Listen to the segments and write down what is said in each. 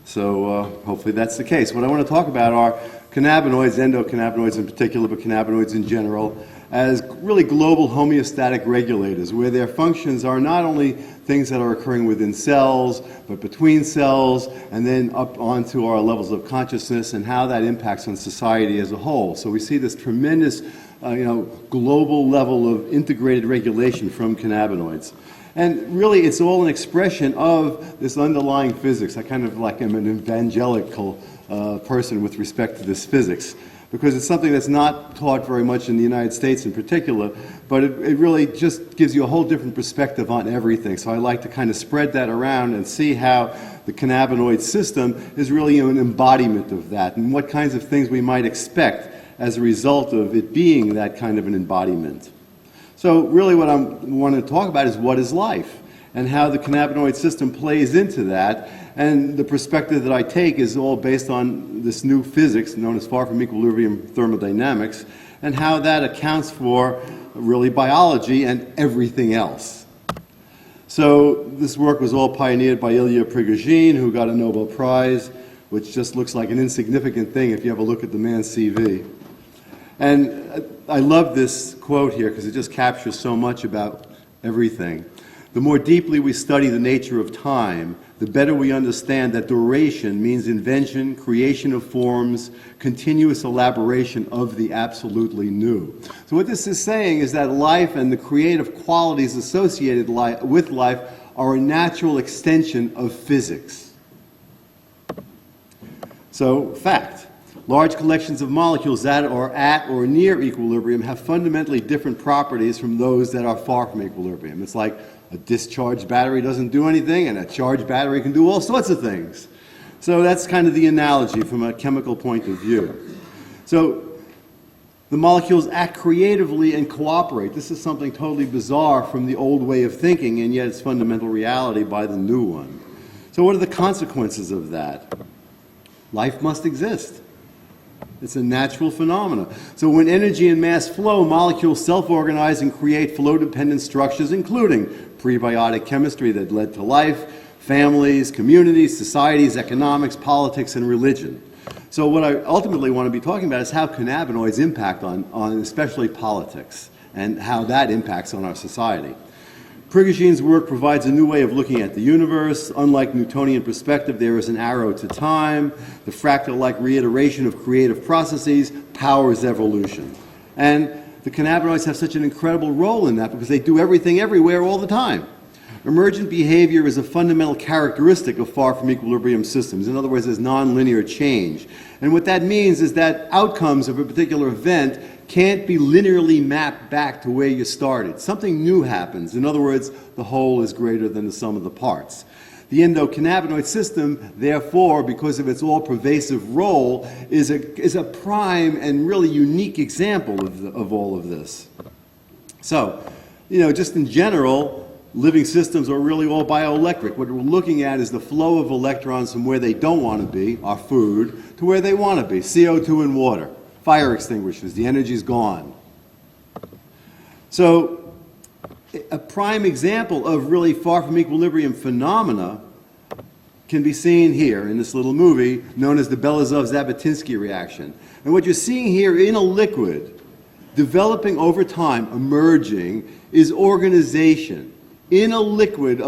So hopefully that's the case. What I want to talk about are cannabinoids, endocannabinoids in particular, but cannabinoids in general, as really global homeostatic regulators, where their functions are not only things that are occurring within cells, but between cells, and then up onto our levels of consciousness and how that impacts on society as a whole. So we see this tremendous global level of integrated regulation from cannabinoids. And really, it's all an expression of this underlying physics. I kind of like am an evangelical person with respect to this physics, because it's something that's not taught very much in the United States in particular, but it really just gives you a whole different perspective on everything. So I like to kind of spread that around and see how the cannabinoid system is really an embodiment of that, and what kinds of things we might expect as a result of it being that kind of an embodiment. So really what I want to talk about is what is life, and how the cannabinoid system plays into that. And the perspective that I take is all based on this new physics known as far from equilibrium thermodynamics, and how that accounts for really biology and everything else. So this work was all pioneered by Ilya Prigogine, who got a Nobel Prize, which just looks like an insignificant thing if you have a look at the man's CV. And I love this quote here because it just captures so much about everything. The more deeply we study the nature of time, the better we understand that duration means invention, creation of forms, continuous elaboration of the absolutely new. So what this is saying is that life and the creative qualities associated with life are a natural extension of physics. So, fact. Large collections of molecules that are at or near equilibrium have fundamentally different properties from those that are far from equilibrium. It's like a discharged battery doesn't do anything, and a charged battery can do all sorts of things. So that's kind of the analogy from a chemical point of view. So the molecules act creatively and cooperate. This is something totally bizarre from the old way of thinking, and yet it's fundamental reality by the new one. So what are the consequences of that? Life must exist. It's a natural phenomenon. So when energy and mass flow, molecules self-organize and create flow-dependent structures, including prebiotic chemistry that led to life, families, communities, societies, economics, politics, and religion. So what I ultimately want to be talking about is how cannabinoids impact on especially politics, and how that impacts on our society. Prigogine's work provides a new way of looking at the universe. Unlike Newtonian perspective, there is an arrow to time. The fractal-like reiteration of creative processes powers evolution. And the cannabinoids have such an incredible role in that because they do everything everywhere all the time. Emergent behavior is a fundamental characteristic of far from equilibrium systems. In other words, there's nonlinear change. And what that means is that outcomes of a particular event can't be linearly mapped back to where you started. Something new happens. In other words, the whole is greater than the sum of the parts. The endocannabinoid system, therefore, because of its all-pervasive role, is a prime and really unique example of all of this. So, just in general, living systems are really all bioelectric. What we're looking at is the flow of electrons from where they don't want to be, our food, to where they want to be, CO2 and water. Fire extinguishers, the energy's gone. So a prime example of really far from equilibrium phenomena can be seen here in this little movie known as the Belousov-Zhabotinsky reaction. And what you're seeing here in a liquid, developing over time, emerging, is organization. In a liquid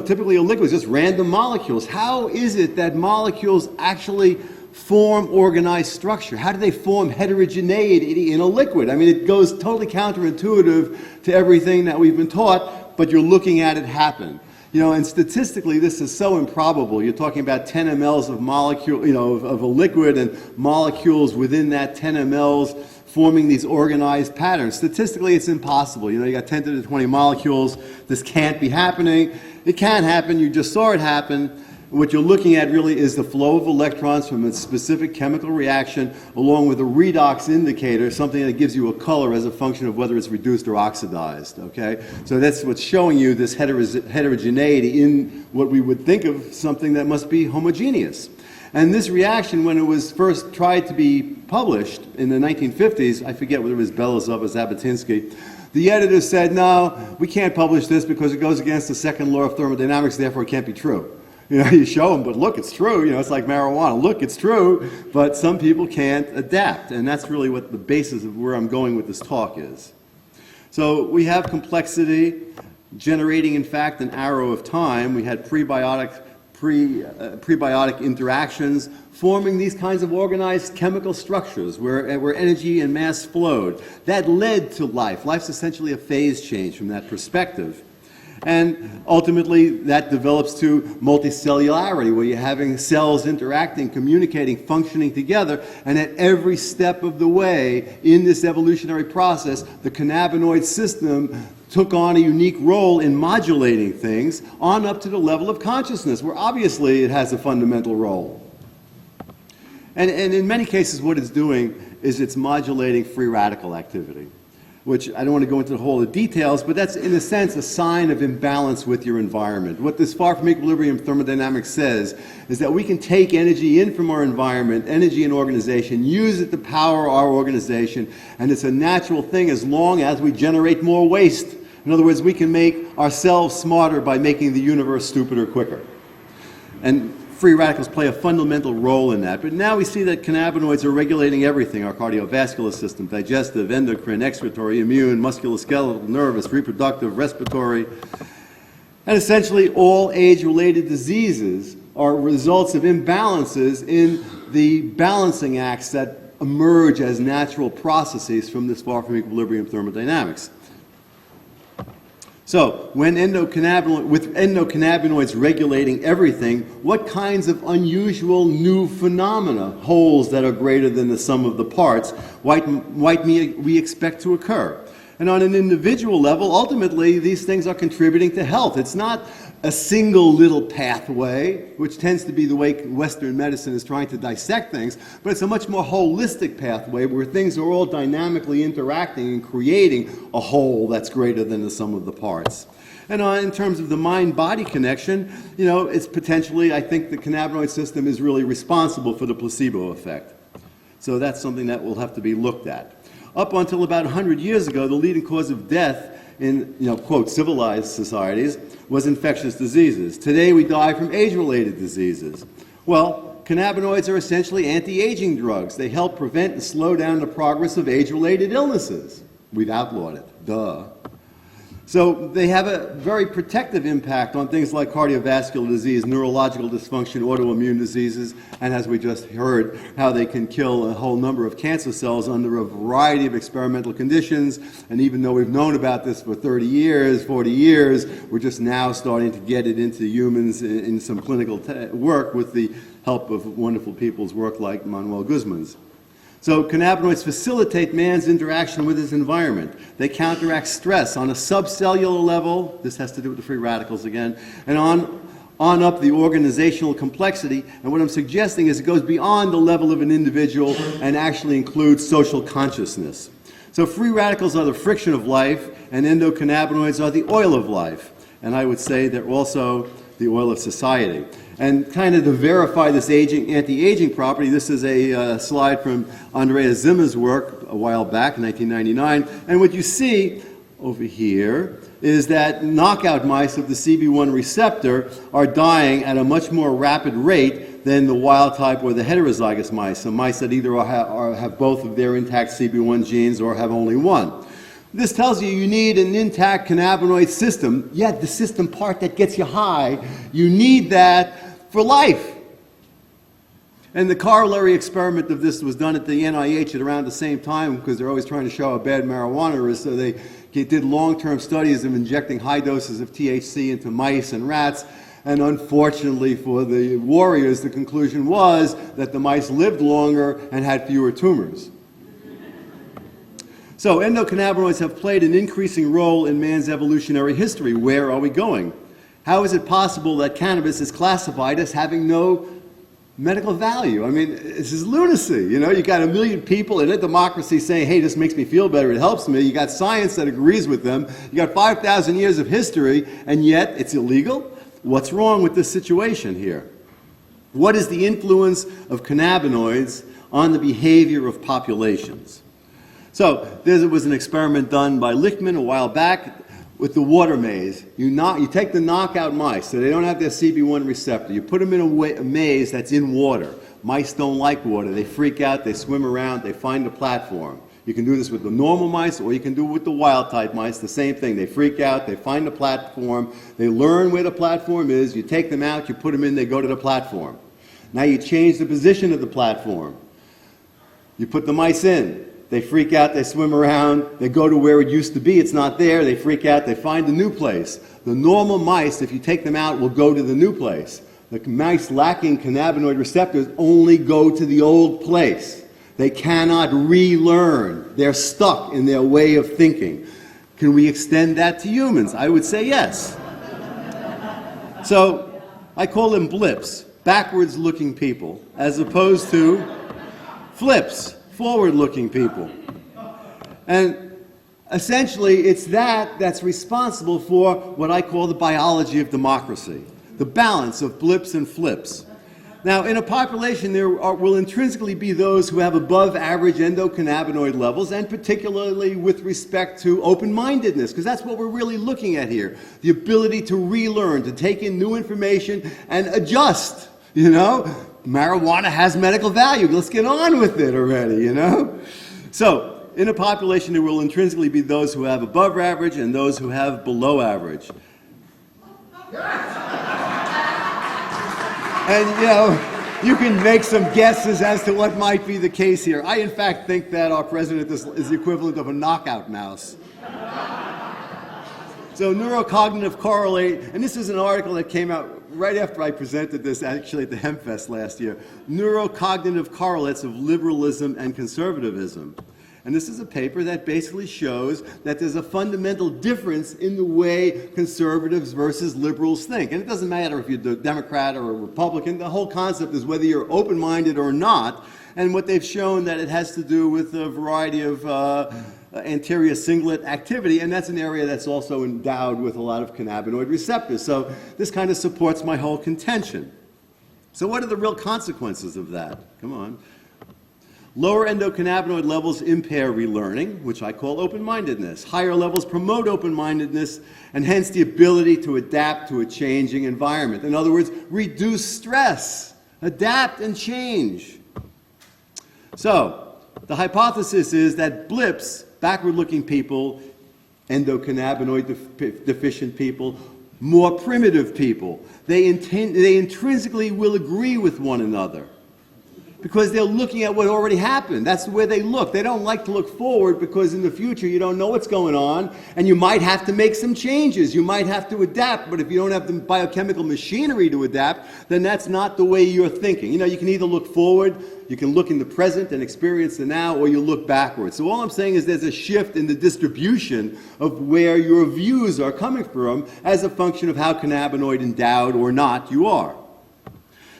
typically a liquid is just random molecules. How is it that molecules actually form organized structure? How do they form heterogeneity in a liquid? I mean, it goes totally counterintuitive to everything that we've been taught, but you're looking at it happen. And statistically, this is so improbable. You're talking about 10 mLs of molecule, of a liquid, and molecules within that 10 mLs forming these organized patterns. Statistically, it's impossible. You got 10 to the 20 molecules. This can't be happening. It can happen. You just saw it happen. What you're looking at really is the flow of electrons from a specific chemical reaction along with a redox indicator, something that gives you a color as a function of whether it's reduced or oxidized, okay? So that's what's showing you this heterogeneity in what we would think of something that must be homogeneous. And this reaction, when it was first tried to be published in the 1950s, I forget whether it was Belousov or Zhabotinsky, the editor said, no, we can't publish this because it goes against the second law of thermodynamics, therefore it can't be true. You know, you show them, but look, it's true. You know, it's like marijuana. Look, it's true, but some people can't adapt, and that's really what the basis of where I'm going with this talk is. So we have complexity generating, in fact, an arrow of time. We had prebiotic interactions forming these kinds of organized chemical structures where energy and mass flowed. That led to life. Life's essentially a phase change from that perspective. And ultimately, that develops to multicellularity, where you're having cells interacting, communicating, functioning together, and at every step of the way in this evolutionary process, the cannabinoid system took on a unique role in modulating things on up to the level of consciousness, where obviously it has a fundamental role. And in many cases, what it's doing is it's modulating free radical activity, which I don't want to go into the whole of the details, but that's in a sense a sign of imbalance with your environment. What this far from equilibrium thermodynamics says is that we can take energy in from our environment, energy in organization, use it to power our organization, and it's a natural thing as long as we generate more waste. In other words, we can make ourselves smarter by making the universe stupider quicker. And free radicals play a fundamental role in that. But now we see that cannabinoids are regulating everything: our cardiovascular system, digestive, endocrine, excretory, immune, musculoskeletal, nervous, reproductive, respiratory. And essentially all age-related diseases are results of imbalances in the balancing acts that emerge as natural processes from this far from equilibrium thermodynamics. So, with endocannabinoids regulating everything, what kinds of unusual new phenomena, wholes that are greater than the sum of the parts, might we expect to occur? And on an individual level, ultimately, these things are contributing to health. It's not a single little pathway, which tends to be the way Western medicine is trying to dissect things, but it's a much more holistic pathway where things are all dynamically interacting and creating a whole that's greater than the sum of the parts. And in terms of the mind-body connection, you know, it's potentially, I think the cannabinoid system is really responsible for the placebo effect. So that's something that will have to be looked at. Up until about 100 years ago, the leading cause of death in, you know, quote, civilized societies was infectious diseases. Today we die from age-related diseases. Well, cannabinoids are essentially anti-aging drugs. They help prevent and slow down the progress of age-related illnesses. We've outlawed it. Duh. So they have a very protective impact on things like cardiovascular disease, neurological dysfunction, autoimmune diseases, and as we just heard, how they can kill a whole number of cancer cells under a variety of experimental conditions. And even though we've known about this for 30 years, 40 years, we're just now starting to get it into humans in some clinical work with the help of wonderful people's work like Manuel Guzman's. So cannabinoids facilitate man's interaction with his environment. They counteract stress on a subcellular level. This has to do with the free radicals again. And on up the organizational complexity. And what I'm suggesting is it goes beyond the level of an individual and actually includes social consciousness. So free radicals are the friction of life, and endocannabinoids are the oil of life. And I would say they're also the oil of society. And kind of to verify this anti-aging property, this is a slide from Andrea Zimmer's work a while back in 1999. And what you see over here is that knockout mice of the CB1 receptor are dying at a much more rapid rate than the wild type or the heterozygous mice, so mice that either have both of their intact CB1 genes or have only one. This tells you need an intact cannabinoid system, yet the system part that gets you high, you need that for life. And the corollary experiment of this was done at the NIH at around the same time, because they're always trying to show how bad marijuana is, so they did long-term studies of injecting high doses of THC into mice and rats, and unfortunately for the warriors, the conclusion was that the mice lived longer and had fewer tumors. So endocannabinoids have played an increasing role in man's evolutionary history. Where are we going? How is it possible that cannabis is classified as having no medical value? I mean, this is lunacy. You know, you got 1 million people in a democracy saying, hey, this makes me feel better, it helps me. You got science that agrees with them. You got 5,000 years of history, and yet it's illegal? What's wrong with this situation here? What is the influence of cannabinoids on the behavior of populations? So there was an experiment done by Lichtman a while back with the water maze, you take the knockout mice, so they don't have their CB1 receptor. You put them in a maze that's in water. Mice don't like water. They freak out, they swim around, they find a platform. You can do this with the normal mice, or you can do it with the wild-type mice, the same thing. They freak out, they find a platform, they learn where the platform is, you take them out, you put them in, they go to the platform. Now you change the position of the platform. You put the mice in. They freak out, they swim around, they go to where it used to be, it's not there, they freak out, they find a new place. The normal mice, if you take them out, will go to the new place. The mice lacking cannabinoid receptors only go to the old place. They cannot relearn. They're stuck in their way of thinking. Can we extend that to humans? I would say yes. So I call them blips, backwards-looking people, as opposed to flips, forward-looking people. And essentially, it's that's responsible for what I call the biology of democracy, the balance of blips and flips. Now, in a population, there will intrinsically be those who have above-average endocannabinoid levels, and particularly with respect to open-mindedness, because that's what we're really looking at here, the ability to relearn, to take in new information and adjust, you know? Marijuana has medical value. Let's get on with it already, you know? So, in a population, there will intrinsically be those who have above average and those who have below average. And, you know, you can make some guesses as to what might be the case here. I, in fact, think that our president is the equivalent of a knockout mouse. So neurocognitive correlate, and this is an article that came out right after I presented this, actually at the HempFest last year, neurocognitive correlates of liberalism and conservatism. And this is a paper that basically shows that there's a fundamental difference in the way conservatives versus liberals think. And it doesn't matter if you're a Democrat or a Republican, the whole concept is whether you're open-minded or not. And what they've shown that it has to do with a variety of anterior cingulate activity, and that's an area that's also endowed with a lot of cannabinoid receptors. So this kind of supports my whole contention. So what are the real consequences of that? Come on. Lower endocannabinoid levels impair relearning, which I call open-mindedness. Higher levels promote open-mindedness, and hence the ability to adapt to a changing environment. In other words, reduce stress, adapt and change. So, the hypothesis is that blips, backward-looking people, endocannabinoid deficient people, more primitive people, they intrinsically will agree with one another because they're looking at what already happened. That's the way they look. They don't like to look forward because in the future you don't know what's going on and you might have to make some changes. You might have to adapt, but if you don't have the biochemical machinery to adapt, then that's not the way you're thinking. You know, you can either look forward, you can look in the present and experience the now, or you look backwards. So all I'm saying is there's a shift in the distribution of where your views are coming from as a function of how cannabinoid endowed or not you are.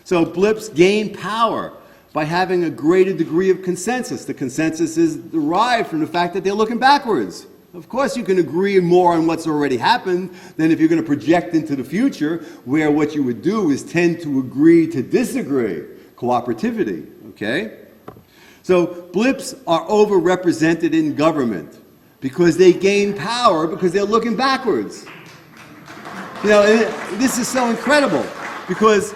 So blips gain power by having a greater degree of consensus. The consensus is derived from the fact that they're looking backwards. Of course you can agree more on what's already happened than if you're going to project into the future, where what you would do is tend to agree to disagree. Cooperativity, okay? So blips are overrepresented in government because they gain power because they're looking backwards. You know, this is so incredible because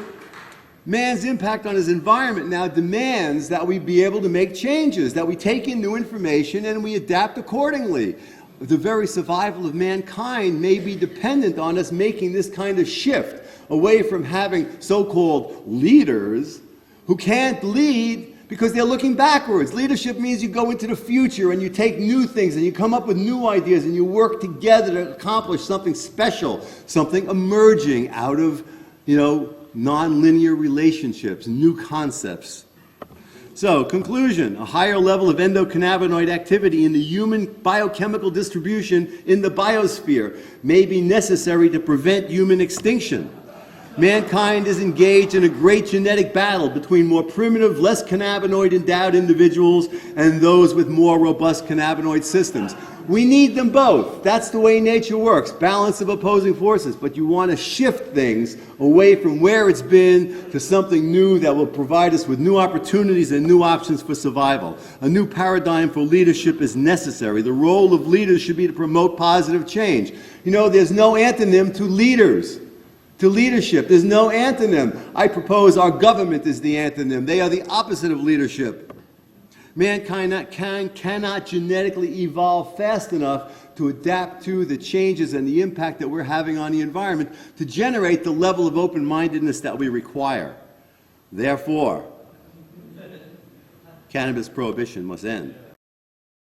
man's impact on his environment now demands that we be able to make changes, that we take in new information and we adapt accordingly. The very survival of mankind may be dependent on us making this kind of shift away from having so-called leaders who can't lead because they're looking backwards. Leadership means you go into the future and you take new things and you come up with new ideas and you work together to accomplish something special, something emerging out of, you know, non-linear relationships, new concepts. So, conclusion, a higher level of endocannabinoid activity in the human biochemical distribution in the biosphere may be necessary to prevent human extinction. Mankind is engaged in a great genetic battle between more primitive, less cannabinoid-endowed individuals and those with more robust cannabinoid systems. We need them both. That's the way nature works, balance of opposing forces. But you want to shift things away from where it's been to something new that will provide us with new opportunities and new options for survival. A new paradigm for leadership is necessary. The role of leaders should be to promote positive change. You know, there's no antonym to leaders. To leadership. There's no antonym. I propose our government is the antonym. They are the opposite of leadership. Mankind cannot genetically evolve fast enough to adapt to the changes and the impact that we're having on the environment to generate the level of open-mindedness that we require. Therefore, cannabis prohibition must end.